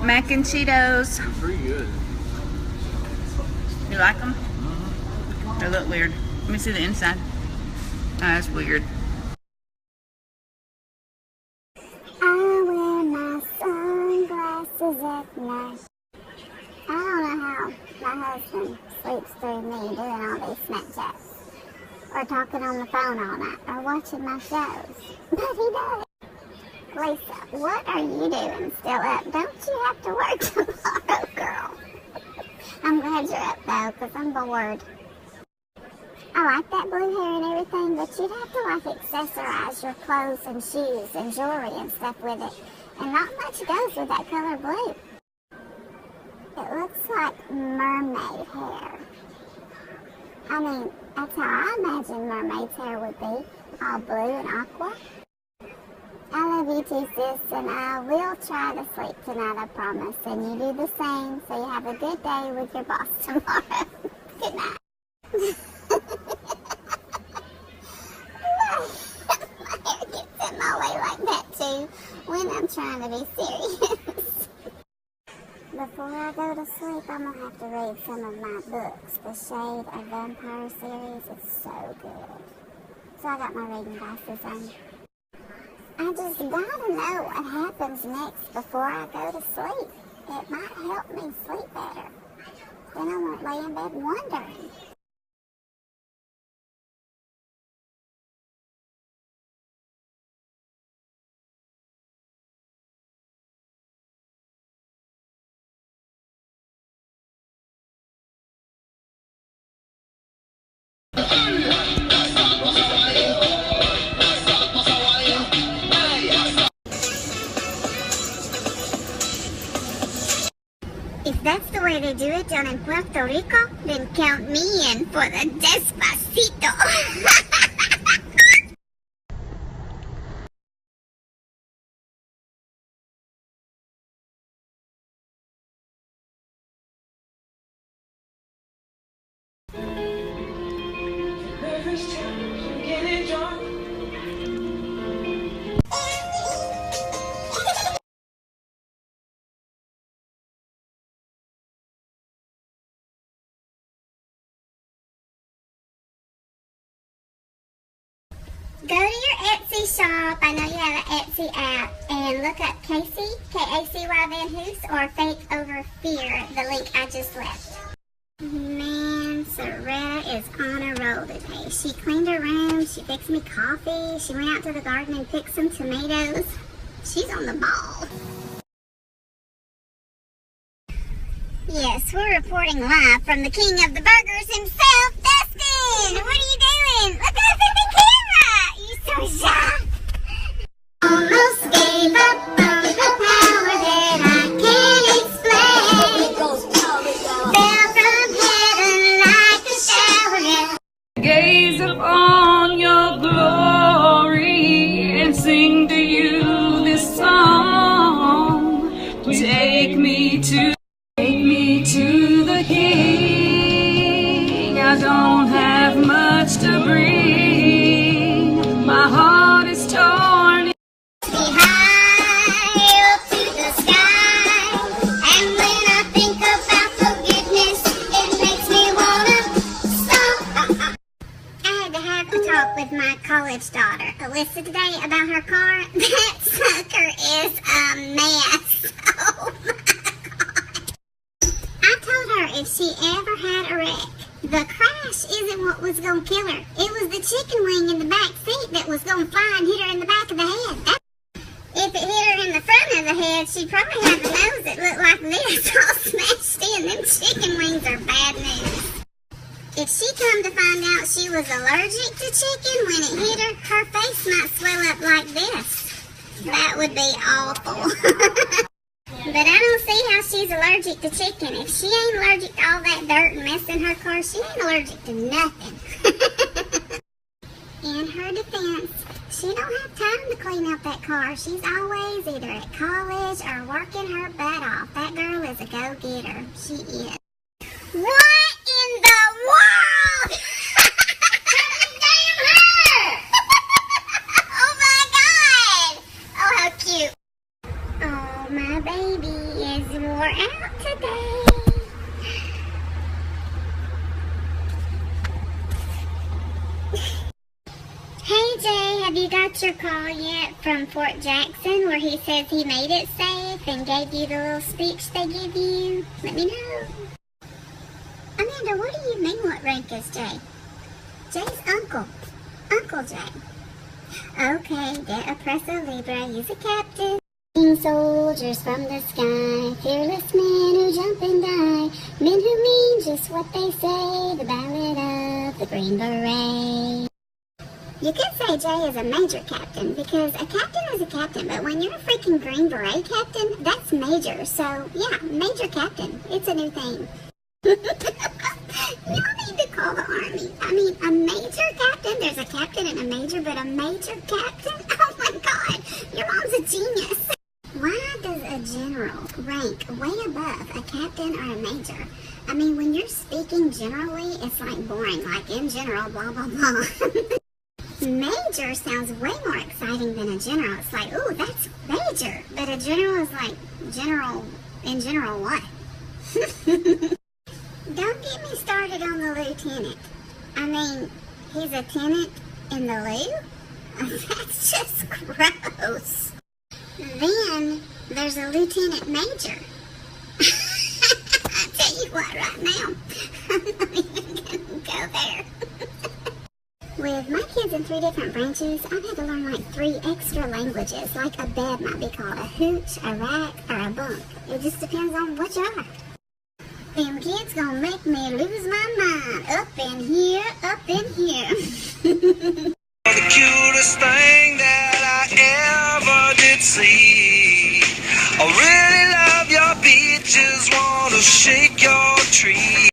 Mac and Cheetos. Pretty good. You like them? They look weird. Let me see the inside. Oh, that's weird. I wear my sunglasses at night. I don't know how my husband sleeps through me doing all these Snapchats, or talking on the phone all night, or watching my shows. But he does. Lisa, what are you doing still up? Don't you have to work tomorrow, girl? I'm glad you're up, though, because I'm bored. I like that blue hair and everything, but you'd have to, like, accessorize your clothes and shoes and jewelry and stuff with it. And not much goes with that color blue. It looks like mermaid hair. I mean, that's how I imagine mermaid's hair would be. All blue and aqua. I love you too, sis, and I will try to sleep tonight, I promise. And you do the same, so you have a good day with your boss tomorrow. Good night. My hair gets in my way like that too when I'm trying to be serious. Before I go to sleep, I'm going to have to read some of my books. The Shade of Vampire series is so good. So I got my reading glasses on. I just gotta know what happens next before I go to sleep. It might help me sleep better. Then I won't lay in bed wondering. If that's the way they do it down in Puerto Rico, then count me in for the Despacito. Go to your Etsy shop, I know you have an Etsy app, and look up Casey, K-A-C-Y Van Hoos, or Fake Over Fear, the link I just left. Man, Soretta is on a roll today. She cleaned her room, she fixed me coffee, she went out to the garden and picked some tomatoes. She's on the ball. Yes, we're reporting live from the king of the burgers himself, Dustin! What are you doing? Look up at the camera! You so shy! Almost gave up on the power that I can't explain. Fell from heaven like a shower, yeah. Gaze upon your glory and sing to you this song. Take me to the King. I don't have much to bring. My heart is torn. High up to the sky. And when I think about forgiveness, it makes me wanna stop. I had to have a talk with my college daughter, Alyssa, today about her car. That sucker is a mess. Oh my God. I told her if she ever had a wreck, the crash isn't what was gonna kill her. It was the chicken wing in the back seat that was gonna fly and hit her in the back of the head. If it hit her in the front of the head, she'd probably have a nose that looked like this, all smashed in. Them chicken wings are bad news. If she come to find out she was allergic to chicken when it hit her, her face might swell up like this. That would be awful. But I don't see how she's allergic to chicken. If she ain't allergic to all that dirt and mess in her car, she ain't allergic to nothing. In her defense, she don't have time to clean up that car. She's always either at college or working her butt off. That girl is a go-getter. She is. What in the world? Damn her! Oh my God! Oh, how cute. Oh, my baby. baby is wore out today. Hey Jay, have you got your call yet from Fort Jackson where he says he made it safe and gave you the little speech they give you? Let me know. Amanda, what do you mean what rank is Jay? Jay's uncle. Uncle Jay. Okay, de oppressor Libra, he's a captain. Soldiers from the sky, fearless men who jump and die, men who mean just what they say, the ballad of the Green Beret. You could say Jay is a major captain, because a captain is a captain, but when you're a freaking Green Beret captain, that's major. So, yeah, major captain. It's a new thing. Y'all need to call the army. I mean, a major captain, there's a captain and a major, but a major captain? Oh my god, your mom's a genius. Why does a general rank way above a captain or a major? I mean, when you're speaking generally, it's like boring, like in general, blah, blah, blah. Major sounds way more exciting than a general. It's like, ooh, that's major. But a general is like, general, in general what? Don't get me started on the lieutenant. I mean, he's a tenant in the loo? That's just gross. Then, there's a lieutenant major. I'll tell you what right now, I'm not even gonna go there. With my kids in 3 different branches, I've had to learn like 3 extra languages. Like a bed might be called a hooch, a rack, or a bunk. It just depends on what you are. Them kids gonna make me lose my mind. Up in here, up in here. The cutest thing that I ever did see. I really love your beaches, wanna shake your tree.